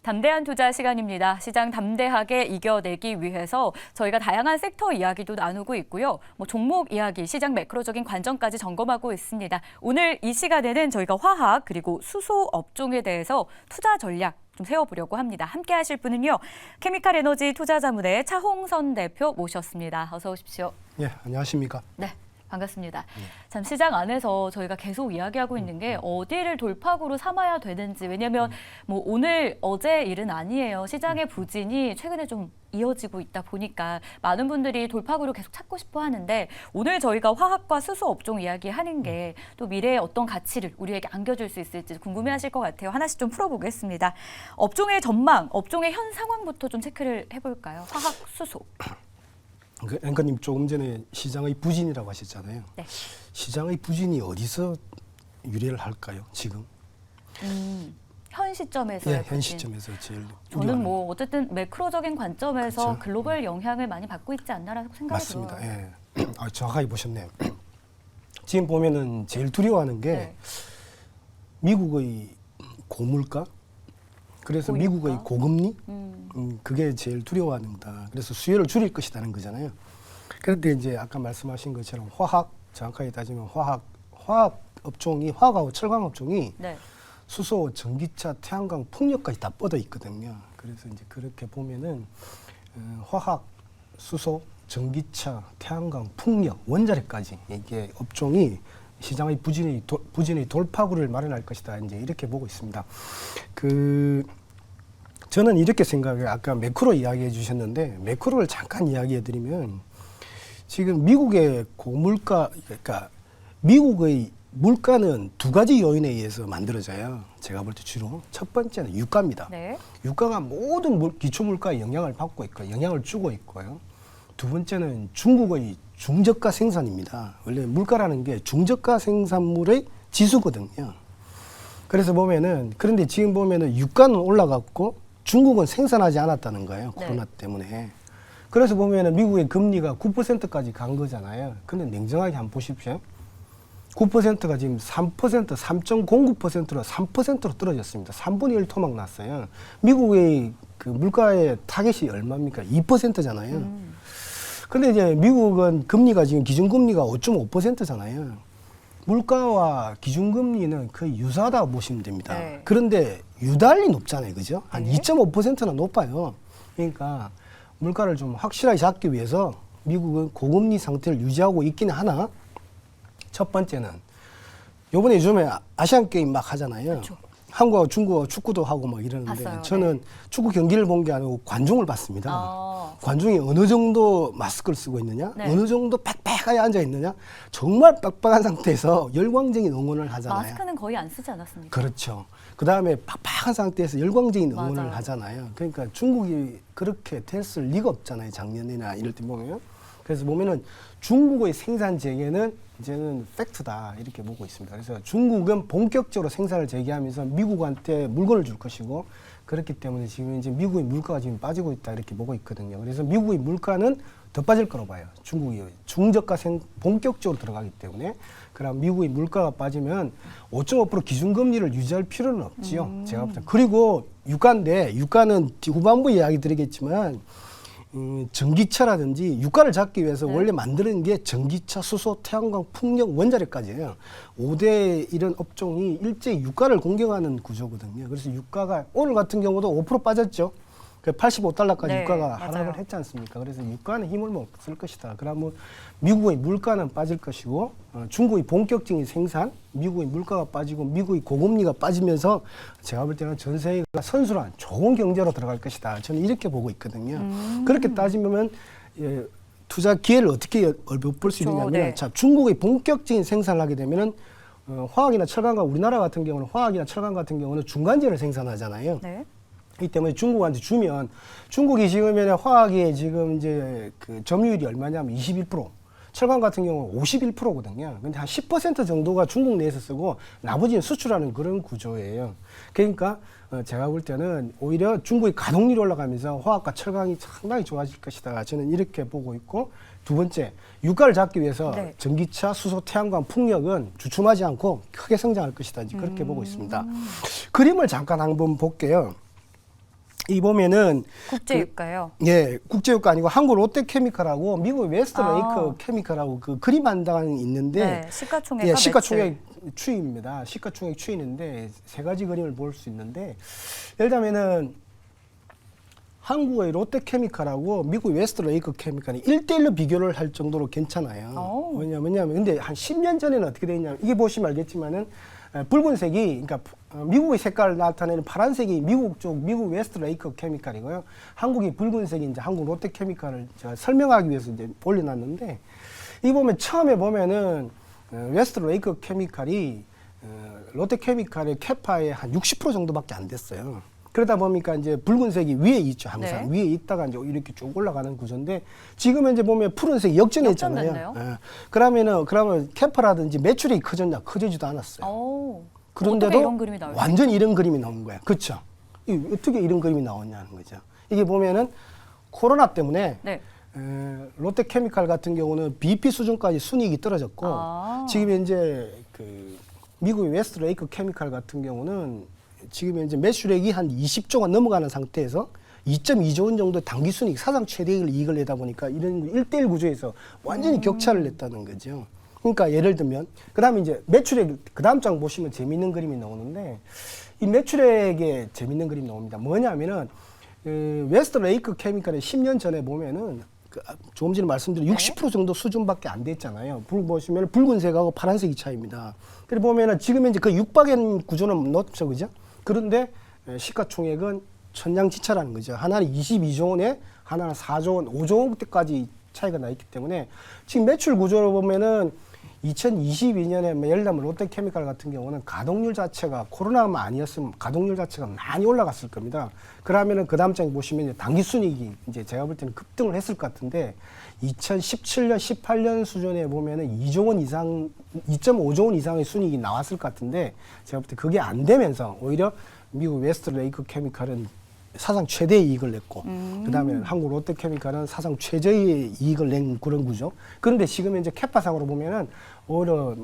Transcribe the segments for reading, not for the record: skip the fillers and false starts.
담대한 투자 시간입니다. 시장 담대하게 이겨내기 위해서 저희가 다양한 섹터 이야기도 나누고 있고요. 종목 이야기, 시장 매크로적인 관점까지 점검하고 있습니다. 오늘 이 시간에는 저희가 화학 그리고 수소 업종에 대해서 투자 전략 좀 세워보려고 합니다. 함께 하실 분은요. 케미칼 에너지 투자자문의 차홍선 대표 모셨습니다. 어서 오십시오. 네, 안녕하십니까. 네. 반갑습니다. 참 시장 안에서 저희가 계속 이야기하고 있는 게 어디를 돌파구로 삼아야 되는지, 왜냐하면 오늘 어제 일은 아니에요. 시장의 부진이 최근에 좀 이어지고 있다 보니까 많은 분들이 돌파구를 계속 찾고 싶어 하는데, 오늘 저희가 화학과 수소 업종 이야기하는 게 또 미래의 어떤 가치를 우리에게 안겨줄 수 있을지 궁금해하실 것 같아요. 하나씩 좀 풀어보겠습니다. 업종의 전망, 업종의 현 상황부터 좀 체크를 해볼까요? 화학, 수소. 그 앵커님 조금 전에 시장의 부진이라고 하셨잖아요. 네. 시장의 부진이 어디서 유래를 할까요? 지금? 현 시점에서. 네, 현 시점에서 제일. 저는 어쨌든 매크로적인 관점에서 그렇죠. 글로벌 영향을 많이 받고 있지 않나라고 생각이 맞습니다. 들어요. 예. 정확하게 보셨네요. 지금 보면은 제일 두려워하는 게 네. 미국의 고물가, 그래서 고유가? 미국의 고금리, 그게 제일 두려워하는 거다. 그래서 수요를 줄일 것이라는 거잖아요. 그런데 이제 아까 말씀하신 것처럼 화학, 정확하게 따지면 화학 업종이, 화학하고 철강 업종이 네. 수소, 전기차, 태양광, 풍력까지 다 뻗어 있거든요. 그래서 이제 그렇게 보면은 화학, 수소, 전기차, 태양광, 풍력, 원자력까지 이게 업종이 시장의 부진의 돌파구를 마련할 것이다. 이제 이렇게 보고 있습니다. 저는 이렇게 생각해요. 아까 매크로 이야기해 주셨는데, 매크로를 잠깐 이야기해 드리면, 지금 미국의 고물가, 그러니까 미국의 물가는 두 가지 요인에 의해서 만들어져요. 제가 볼 때 주로. 첫 번째는 유가입니다. 네. 유가가 모든 기초 물가에 영향을 받고 있고, 영향을 주고 있고요. 두 번째는 중국의 중저가 생산입니다. 원래 물가라는 게 중저가 생산물의 지수거든요. 그래서 그런데 지금 보면은 유가는 올라갔고 중국은 생산하지 않았다는 거예요. 네. 코로나 때문에. 그래서 보면은 미국의 금리가 9%까지 간 거잖아요. 근데 냉정하게 한번 보십시오. 9%가 지금 3%, 3.09%로 3%로 떨어졌습니다. 3분의 1 토막 났어요. 미국의 그 물가의 타겟이 얼마입니까? 2%잖아요. 근데 이제 미국은 금리가 지금 기준금리가 5.5%잖아요. 물가와 기준금리는 거의 유사하다고 보시면 됩니다. 네. 그런데 유달리 높잖아요. 그죠? 한 네. 2.5%나 높아요. 그러니까 물가를 좀 확실하게 잡기 위해서 미국은 고금리 상태를 유지하고 있기는 하나, 첫 번째는 요번에 요즘에 아시안 게임 막 하잖아요. 그렇죠. 한국하고 중국하고 축구도 하고 막 이러는데, 봤어요. 저는 네. 축구 경기를 본 게 아니고 관중을 봤습니다. 관중이 어느 정도 마스크를 쓰고 있느냐, 네. 어느 정도 빽빽하게 앉아 있느냐, 정말 빡빡한 상태에서 열광적인 응원을 하잖아요. 마스크는 거의 안 쓰지 않았습니까? 그렇죠. 그 다음에 빡빡한 상태에서 열광적인 응원을 맞아요. 하잖아요. 그러니까 중국이 그렇게 됐을 리가 없잖아요. 작년이나 이럴 때 보면. 그래서 보면은 중국의 생산 재개는 이제는 팩트다 이렇게 보고 있습니다. 그래서 중국은 본격적으로 생산을 재개하면서 미국한테 물건을 줄 것이고, 그렇기 때문에 지금 이제 미국의 물가가 지금 빠지고 있다 이렇게 보고 있거든요. 그래서 미국의 물가는 더 빠질 거라고 봐요. 중국이 중저가 본격적으로 들어가기 때문에. 그럼 미국의 물가가 빠지면 5.5% 기준금리를 유지할 필요는 없지요. 제가 볼 때. 그리고 유가인데, 유가는 후반부에 이야기 드리겠지만, 전기차라든지 유가를 잡기 위해서 네. 원래 만드는 게 전기차, 수소, 태양광, 풍력, 원자력까지예요. 5대 이런 업종이 일제히 유가를 공격하는 구조거든요. 그래서 유가가 오늘 같은 경우도 5% 빠졌죠. 85달러까지 네, 유가가 맞아요. 하락을 했지 않습니까? 그래서 유가는 힘을 못 쓸 것이다. 그러면 미국의 물가는 빠질 것이고, 중국의 본격적인 생산, 미국의 물가가 빠지고 미국의 고금리가 빠지면서 제가 볼 때는 전 세계가 선순환, 좋은 경제로 들어갈 것이다. 저는 이렇게 보고 있거든요. 그렇게 따지면 투자 기회를 어떻게 볼 수 그렇죠. 있느냐면, 네. 자, 중국의 본격적인 생산을 하게 되면은 화학이나 철강과 우리나라 같은 경우는 화학이나 철강 같은 경우는 중간재를 생산하잖아요. 네. 이 때문에 중국한테 주면, 중국이 지금 화학이 지금 이제 그 점유율이 얼마냐면 21%, 철강 같은 경우는 51%거든요. 근데 한 10% 정도가 중국 내에서 쓰고 나머지는 수출하는 그런 구조예요. 그러니까 제가 볼 때는 오히려 중국의 가동률이 올라가면서 화학과 철강이 상당히 좋아질 것이다. 저는 이렇게 보고 있고, 두 번째, 유가를 잡기 위해서 네. 전기차, 수소, 태양광, 풍력은 주춤하지 않고 크게 성장할 것이다. 그렇게 보고 있습니다. 그림을 잠깐 한번 볼게요. 이 보면은 국제유가요. 예, 국제유가 아니고 한국 롯데케미칼하고 미국 웨스트레이크 아. 케미칼하고 그 그림 한 장 있는데 네, 시가총액과 예, 매출. 시가총액 추이입니다. 시가총액 추이인데 세 가지 그림을 볼 수 있는데 예를 들면은 한국의 롯데케미칼하고 미국 웨스트레이크 케미칼이 1대1로 비교를 할 정도로 괜찮아요. 오. 왜냐면 근데 한 10년 전에는 어떻게 돼 있냐면 이게 보시면 알겠지만은 붉은색이 그러니까 미국의 색깔을 나타내는 파란색이 미국 쪽 미국 웨스트레이크 케미칼이고요. 한국이 붉은색이 이제 한국 롯데케미칼을 제가 설명하기 위해서 이제 올려놨는데 이 보면 처음에 보면은 웨스트레이크 케미칼이 롯데케미칼의 캐파의 한 60% 정도밖에 안 됐어요. 그러다 보니까 이제 붉은색이 위에 있죠, 항상. 네. 위에 있다가 이제 이렇게 쭉 올라가는 구조인데 지금 이제 보면 푸른색이 역전했잖아요. 역전됐네요. 예. 그러면 캐파라든지 매출이 커졌냐? 커지지도 않았어요. 오. 그런데도 어떻게 이런 그림이 나올까요? 완전 이런 그림이 나온 거야. 그렇죠? 어떻게 이런 그림이 나왔냐는 거죠. 이게 보면은 코로나 때문에 네. 롯데케미칼 같은 경우는 BP 수준까지 순이익이 떨어졌고 아. 지금 현재 그 미국 웨스트레이크 케미칼 같은 경우는 지금 현재 매출액이 한 20조가 넘어가는 상태에서 2.2조 원 정도의 당기 순이익 사상 최대 이익을 내다 보니까 이런 1대1 구조에서 완전히 격차를 냈다는 거죠. 그러니까 예를 들면 그다음에 이제 매출액 그다음 장 보시면 재미있는 그림이 나오는데 이 매출액에 재미있는 그림이 나옵니다. 뭐냐면은 웨스트레이크 케미칼의 10년 전에 보면은 조금 전에 말씀드린 60% 정도 수준밖에 안 됐잖아요. 보시면 붉은색하고 파란색이 차이입니다. 그리고 보면은 지금 현재 그 육박엔 구조는 넣죠, 그죠? 그런데 시가총액은 천냥지차라는 거죠. 하나는 22조 원에 하나는 4조 원, 5조 원대까지 차이가 나 있기 때문에 지금 매출 구조로 보면은 2022년에 예를 들면 롯데케미칼 같은 경우는 가동률 자체가 코로나만 아니었으면 가동률 자체가 많이 올라갔을 겁니다. 그러면은 그 다음 장에 보시면 이제 당기순이익이 이제 제가 볼 때는 급등을 했을 것 같은데 2017년, 18년 수준에 보면은 2조 원 이상, 2.5조 원 이상의 순이익이 나왔을 것 같은데 제가 볼 때 그게 안 되면서 오히려 미국 웨스트레이크 케미칼은 사상 최대의 이익을 냈고 그다음에 한국 롯데케미칼은 사상 최저의 이익을 낸 그런 구조. 그런데 지금 현재 캐파상으로 보면은 오히려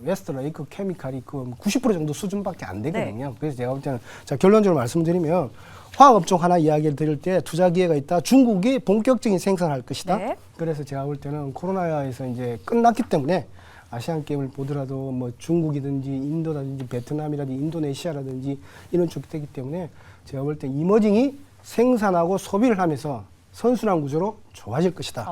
웨스트레이크 케미칼이 그 90% 정도 수준밖에 안 되거든요. 네. 그래서 제가 볼 때는 자 결론적으로 말씀드리면 화학업종 하나 이야기를 드릴 때 투자 기회가 있다. 중국이 본격적인 생산할 것이다. 네. 그래서 제가 볼 때는 코로나에서 이제 끝났기 때문에 아시안 게임을 보더라도 뭐 중국이든지 인도라든지 베트남이라든지 인도네시아라든지 이런 쪽이 되기 때문에 제가 볼 때 이머징이 생산하고 소비를 하면서 선순환 구조로 좋아질 것이다.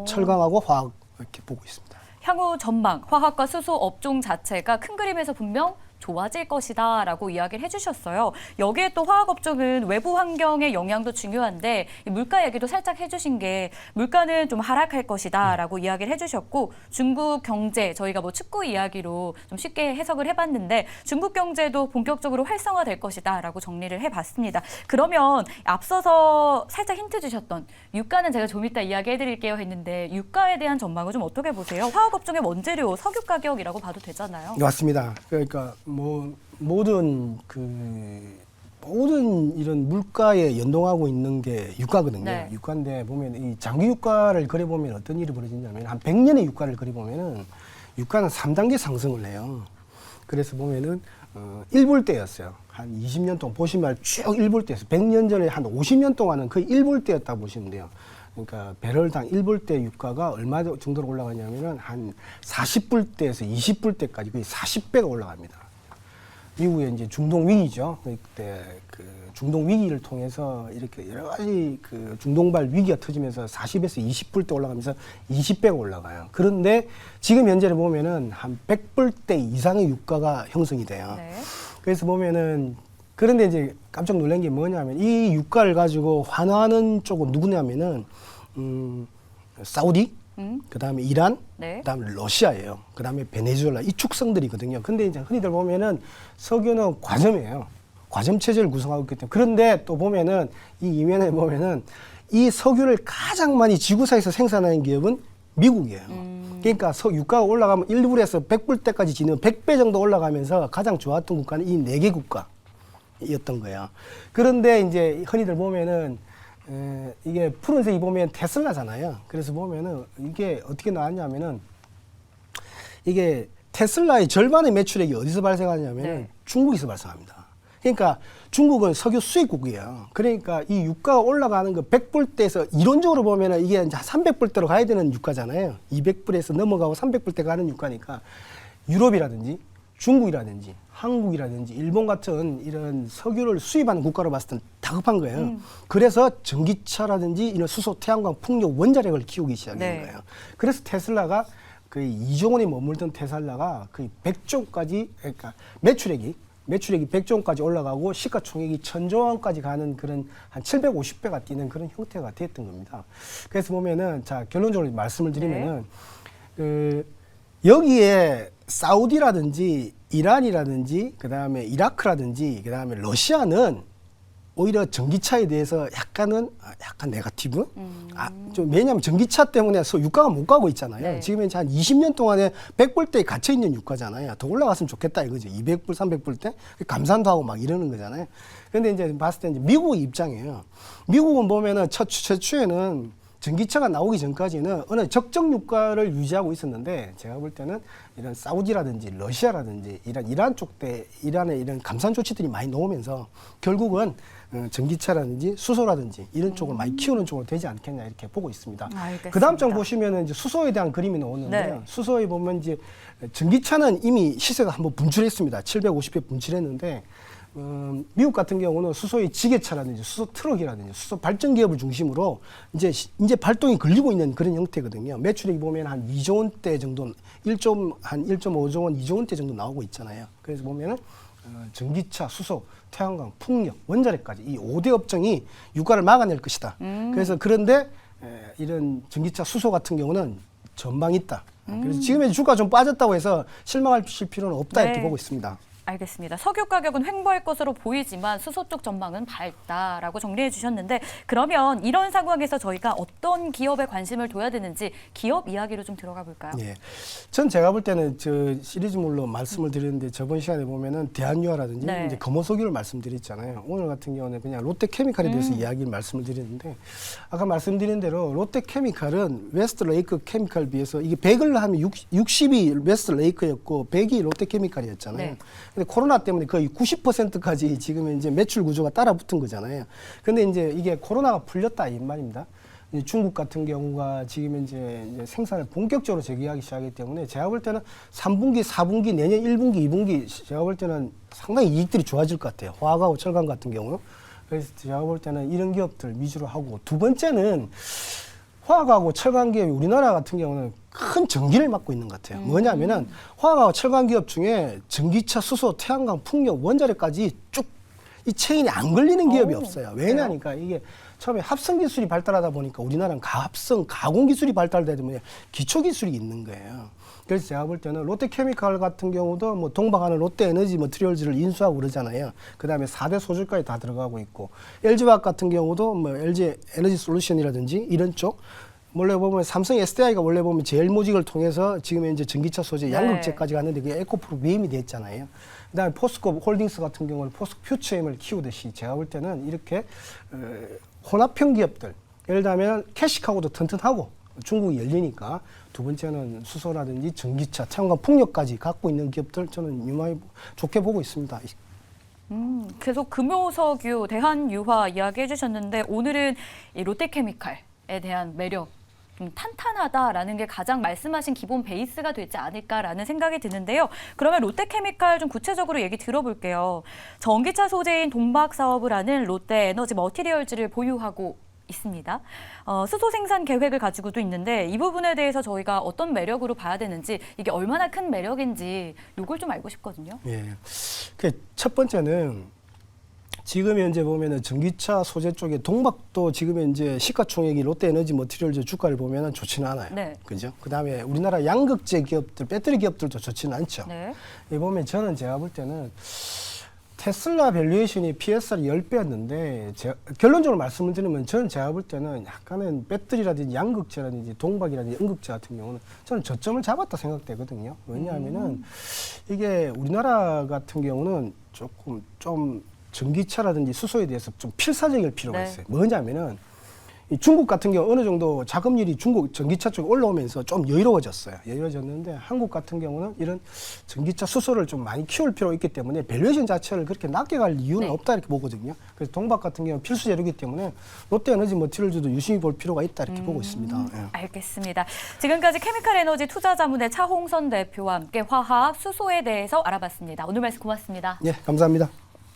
철강하고 화학 이렇게 보고 있습니다. 향후 전망, 화학과 수소 업종 자체가 큰 그림에서 분명 좋아질 것이다라고 이야기를 해주셨어요. 여기에 또 화학업종은 외부 환경의 영향도 중요한데 이 물가 얘기도 살짝 해주신 게 물가는 좀 하락할 것이다라고 이야기를 해주셨고 중국 경제 저희가 뭐 축구 이야기로 좀 쉽게 해석을 해봤는데 중국 경제도 본격적으로 활성화될 것이다라고 정리를 해봤습니다. 그러면 앞서서 살짝 힌트 주셨던 유가는 제가 좀 이따 이야기해드릴게요 했는데 유가에 대한 전망을 좀 어떻게 보세요? 화학업종의 원재료, 석유 가격이라고 봐도 되잖아요. 맞습니다. 그러니까 뭐 모든 이런 물가에 연동하고 있는 게 유가거든요. 네. 유가인데 보면 이 장기 유가를 그려보면 어떤 일이 벌어지냐면 한 100년의 유가를 그려보면은 유가는 3단계 상승을 해요. 그래서 보면은 1불대였어요. 한 20년 동안 보시면 쭉 1불대였어요. 100년 전에 한 50년 동안은 거의 1불대였다고 보시면 돼요. 그러니까 배럴당 1불대 유가가 얼마 정도로 올라가냐면은 한 40불대에서 20불대까지 거의 40배가 올라갑니다. 미국의 이제 중동 위기죠. 그때 그 중동 위기를 통해서 이렇게 여러 가지 그 중동발 위기가 터지면서 40에서 20불대 올라가면서 20배가 올라가요. 그런데 지금 현재를 보면은 한 100불대 이상의 유가가 형성이 돼요. 네. 그래서 보면은 그런데 이제 깜짝 놀란 게 뭐냐면 이 유가를 가지고 환호하는 쪽은 누구냐면은 사우디, 그다음에 이란, 네. 그다음에 러시아예요. 그다음에 베네수엘라 이 축성들이거든요. 근데 이제 흔히들 보면은 석유는 과점이에요. 과점 체제를 구성하고 있기 때문에 그런데 또 보면은 이 이면에 보면은 이 석유를 가장 많이 지구사에서 생산하는 기업은 미국이에요. 그러니까 유가가 올라가면 1불에서 100불대까지 지는 100배 정도 올라가면서 가장 좋았던 국가는 이 4개 국가였던 거예요. 그런데 이제 흔히들 보면은 이게 푸른색이 보면 테슬라잖아요. 그래서 보면은 이게 어떻게 나왔냐면은 이게 테슬라의 절반의 매출액이 어디서 발생하냐면은 네. 중국에서 발생합니다. 그러니까 중국은 석유 수입국이에요. 그러니까 이 유가가 올라가는 거 100불대에서 이론적으로 보면은 이게 이제 300불대로 가야 되는 유가잖아요. 200불에서 넘어가고 300불대 가는 유가니까 유럽이라든지 중국이라든지 한국이라든지 일본 같은 이런 석유를 수입하는 국가로 봤을 땐 다급한 거예요. 그래서 전기차라든지 이런 수소, 태양광, 풍력, 원자력을 키우기 시작한 네. 거예요. 그래서 테슬라가 거의 2조 원이 머물던 테슬라가 거의 100조까지, 그러니까 매출액이 100조 원까지 올라가고 시가총액이 1000조 원까지 가는 그런 한 750배가 뛰는 그런 형태가 됐던 겁니다. 그래서 보면은 자 결론적으로 말씀을 드리면은 여기에 사우디라든지 이란이라든지 그다음에 이라크라든지 그다음에 러시아는 오히려 전기차에 대해서 약간 네거티브. 좀 왜냐하면 전기차 때문에 유가가 못 가고 있잖아요. 네. 지금 이제 한 20년 동안에 100불대에 갇혀 있는 유가잖아요. 더 올라갔으면 좋겠다 이거죠. 200불, 300불대 감산도 하고 막 이러는 거잖아요. 그런데 이제 봤을 때 이제 미국의 입장이에요. 미국은 보면은 최초에는 전기차가 나오기 전까지는 어느 적정 유가를 유지하고 있었는데 제가 볼 때는 이런 사우디라든지 러시아라든지 이란 이란의 이런 감산 조치들이 많이 나오면서 결국은 전기차라든지 수소라든지 이런 쪽을 많이 키우는 쪽으로 되지 않겠냐 이렇게 보고 있습니다. 알겠습니다. 그 다음 장 보시면은 이제 수소에 대한 그림이 나오는데요. 네. 수소에 보면 이제 전기차는 이미 시세가 한번 분출했습니다. 750배 분출했는데 미국 같은 경우는 수소의 지게차라든지 수소 트럭이라든지 수소 발전 기업을 중심으로 이제 발동이 걸리고 있는 그런 형태거든요. 매출액이 보면 한 2조 원대 정도, 한 1.5조 원, 2조 원대 정도 나오고 있잖아요. 그래서 보면은 전기차, 수소, 태양광, 풍력, 원자력까지 이 5대 업종이 유가를 막아낼 것이다. 그래서 그런데 이런 전기차, 수소 같은 경우는 전망이 있다. 그래서 지금의 주가 좀 빠졌다고 해서 실망하실 필요는 없다 이렇게 네. 보고 있습니다. 알겠습니다. 석유 가격은 횡보할 것으로 보이지만 수소 쪽 전망은 밝다라고 정리해 주셨는데 그러면 이런 상황에서 저희가 어떤 기업에 관심을 둬야 되는지 기업 이야기로 좀 들어가 볼까요? 예. 전 제가 볼 때는 저 시리즈물로 말씀을 드렸는데 저번 시간에 보면은 대한유화라든지 네. 이제 금호석유를 말씀드렸잖아요. 오늘 같은 경우는 그냥 롯데케미칼에 대해서 이야기를 말씀을 드렸는데 아까 말씀드린 대로 롯데케미칼은 웨스트레이크 케미칼 비해서 이게 100을 하면 60이 웨스트레이크였고 100이 롯데케미칼이었잖아요. 네. 근데 코로나 때문에 거의 90%까지 지금 이제 매출 구조가 따라붙은 거잖아요. 근데 이제 이게 코로나가 풀렸다 이 말입니다. 이제 중국 같은 경우가 지금 이제 생산을 본격적으로 재개하기 시작하기 때문에 제가 볼 때는 3분기, 4분기, 내년 1분기, 2분기 제가 볼 때는 상당히 이익들이 좋아질 것 같아요. 화학하고 철강 같은 경우. 그래서 제가 볼 때는 이런 기업들 위주로 하고 두 번째는 화학하고 철강 기업이 우리나라 같은 경우는 큰 전기를 맡고 있는 것 같아요. 뭐냐면은 화학하고 철강 기업 중에 전기차, 수소, 태양광, 풍력, 원자력까지 쭉 이 체인이 안 걸리는 기업이 없어요. 왜냐니까 이게 처음에 합성 기술이 발달하다 보니까 우리나라는 가합성, 가공 기술이 발달되다 보니 기초 기술이 있는 거예요. 그래서 제가 볼 때는 롯데케미칼 같은 경우도 뭐 동방하는 롯데에너지 머티리얼즈를 인수하고 그러잖아요. 그 다음에 4대 소주까지 다 들어가고 있고 LG화학 같은 경우도 뭐 LG 에너지 솔루션이라든지 이런 쪽 원래 보면 삼성 SDI가 원래 보면 제일모직을 통해서 지금 이제 전기차 소재 양극재까지 갔는데 그게 에코프로 위임이 됐잖아요. 그다음에 포스코 홀딩스 같은 경우는 포스코 퓨처엠을 키우듯이 제가 볼 때는 이렇게 혼합형 기업들 예를 들면 캐시카고도 튼튼하고 중국이 열리니까 두 번째는 수소라든지 전기차, 태양광, 풍력까지 갖고 있는 기업들 저는 유망히 좋게 보고 있습니다. 계속 금호석유, 대한유화 이야기해 주셨는데 오늘은 이 롯데케미칼에 대한 매력 좀 탄탄하다라는 게 가장 말씀하신 기본 베이스가 되지 않을까라는 생각이 드는데요. 그러면 롯데케미칼 좀 구체적으로 얘기 들어볼게요. 전기차 소재인 동박 사업을 하는 롯데에너지 머티리얼즈를 보유하고 있습니다. 수소 생산 계획을 가지고도 있는데 이 부분에 대해서 저희가 어떤 매력으로 봐야 되는지 이게 얼마나 큰 매력인지 이걸 좀 알고 싶거든요. 예. 첫 번째는 지금 현재 보면은 전기차 소재 쪽에 동박도 지금 현재 시가총액이 롯데에너지 머티리얼즈 주가를 보면은 좋지는 않아요. 네. 그죠? 그다음에 우리나라 양극재 기업들, 배터리 기업들도 좋지는 않죠. 네. 이 보면 저는 제가 볼 때는 테슬라 밸류에이션이 PSR이 10배였는데 결론적으로 말씀을 드리면 저는 제가 볼 때는 약간은 배터리라든지 양극재라든지 동박이라든지 음극재 같은 경우는 저는 저점을 잡았다 생각되거든요. 왜냐하면은 이게 우리나라 같은 경우는 조금 좀 전기차라든지 수소에 대해서 좀 필사적일 필요가 있어요. 뭐냐면은 이 중국 같은 경우 어느 정도 자금률이 중국 전기차 쪽에 올라오면서 좀 여유로워졌어요. 여유로워졌는데 한국 같은 경우는 이런 전기차 수소를 좀 많이 키울 필요가 있기 때문에 밸류에이션 자체를 그렇게 낮게 갈 이유는 네. 없다 이렇게 보거든요. 그래서 동박 같은 경우는 필수 재료이기 때문에 롯데에너지 머티리얼즈도 유심히 볼 필요가 있다 이렇게 보고 있습니다. 예. 알겠습니다. 지금까지 케미칼 에너지 투자자문의 차홍선 대표와 함께 화학, 수소에 대해서 알아봤습니다. 오늘 말씀 고맙습니다. 예, 감사합니다.